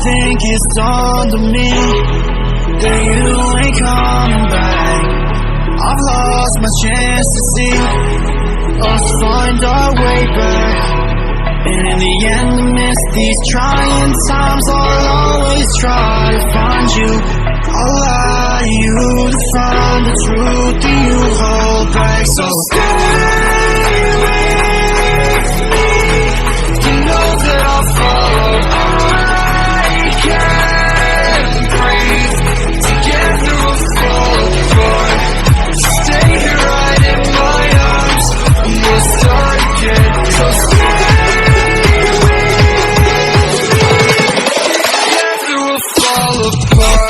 think it's dawned on me that you ain't coming back. I've lost my chance to see us find our way back. And in the end, amidst these trying times, I'll always try to find you. I'll lie to you to find the truth that you hold back. So stay with me. You know that I'll follow. I can't breathe. Together we'll fall apart. Stay here right in my arms, and we'll start again. So stay with me. Together we'll fall apart.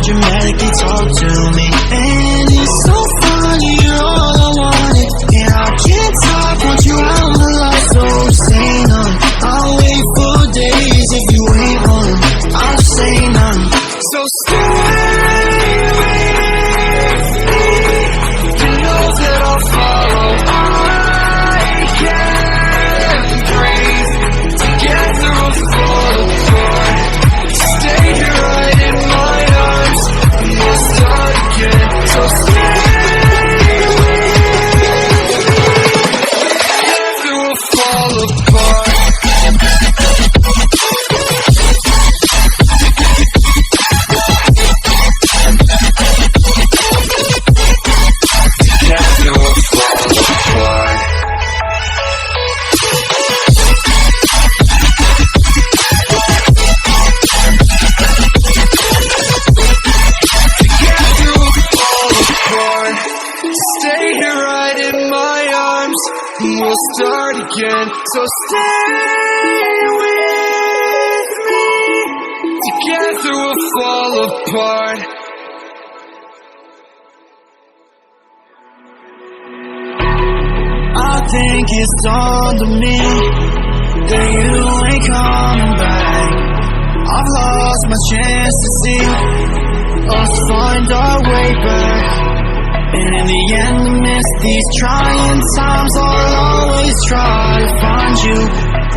Dramatically talk to me, and it's so funny, you're all I wanted, and I can't talk once you out my life. So say none, I'll wait for days if you ain't one. I'll say none. So stay with me. You know that I'll follow. I can't breathe. Together we'll fall apart. Stay here right in my arms, and we'll start again. So stay with me. Together we'll fall apart. Together we'll fall apart. Stay here right in my arms, and we'll start again. So stay with me. Together we'll fall apart. I think it's dawned on me that you ain't coming back. I've lost my chance to see us find our way back. And in the end, amidst these trying times, I'll always try to find you.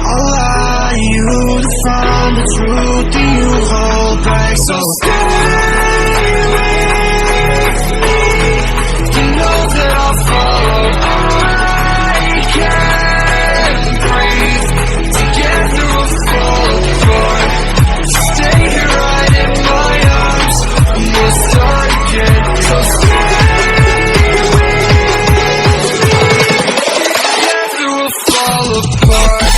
I'll lie to you to find the truth that you hold back. So stay with me. You know that I'll follow. I can't breathe. Together we'll fall apart. Stay here right in my arms, and we'll start again. So stay. Fall apart.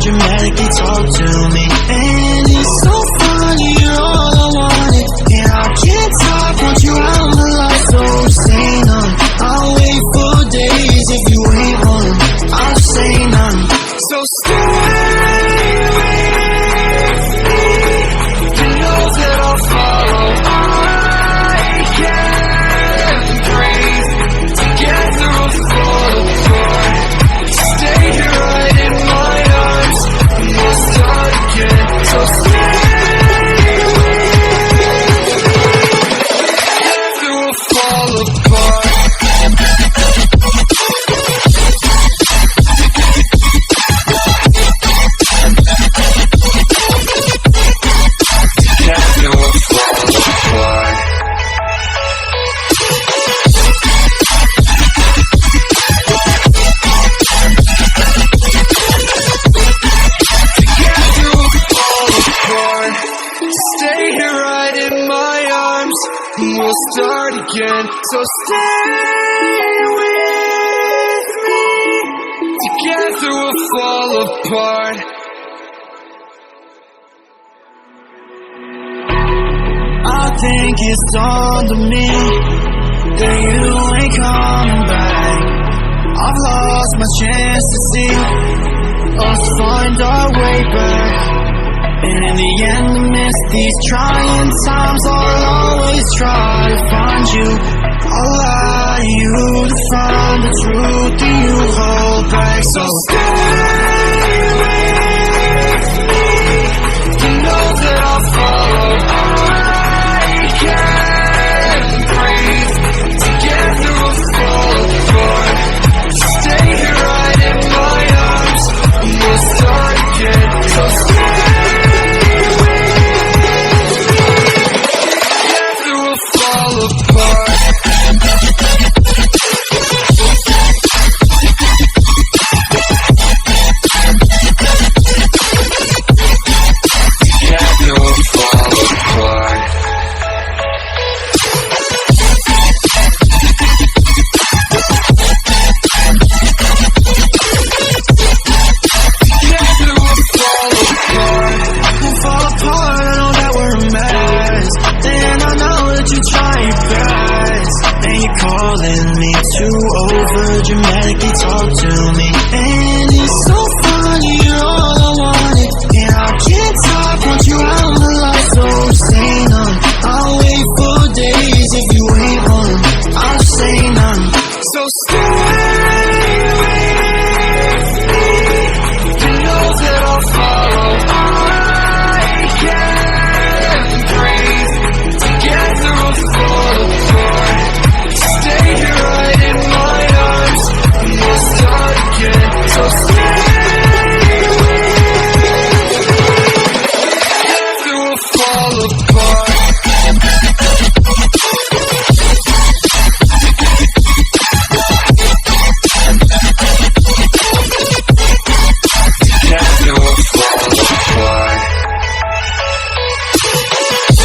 Dramatically talk to me, and it's so funny, you're all I wanted, and I can't talk once you out my life. So say none, I'll wait for days if you ain't one. I'll say none. So stay with me. You know that I'll follow. I can't breathe. Together we'll fall apart. Stay here right in my arms, and we'll start again. So stay with me. Together we'll fall apart. I think it's dawned on me that you ain't coming back. I've lost my chance to see us find our way back. And in the end, amidst these trying times, I'll always try to find you. I'll allow you to find the truth that you hold back. So stay with me. You know that I'll follow. I can't breathe. Together we'll fall apart. Stay here right in my arms, and we'll start again. So stay with me. Together we'll fall apart. Calling me too over dramatically talk to me. And it's so funny, you're all I wanted. And I can't talk once you're out of my life. So say none. I'll wait for days if you ain't on. I'll say none. So stay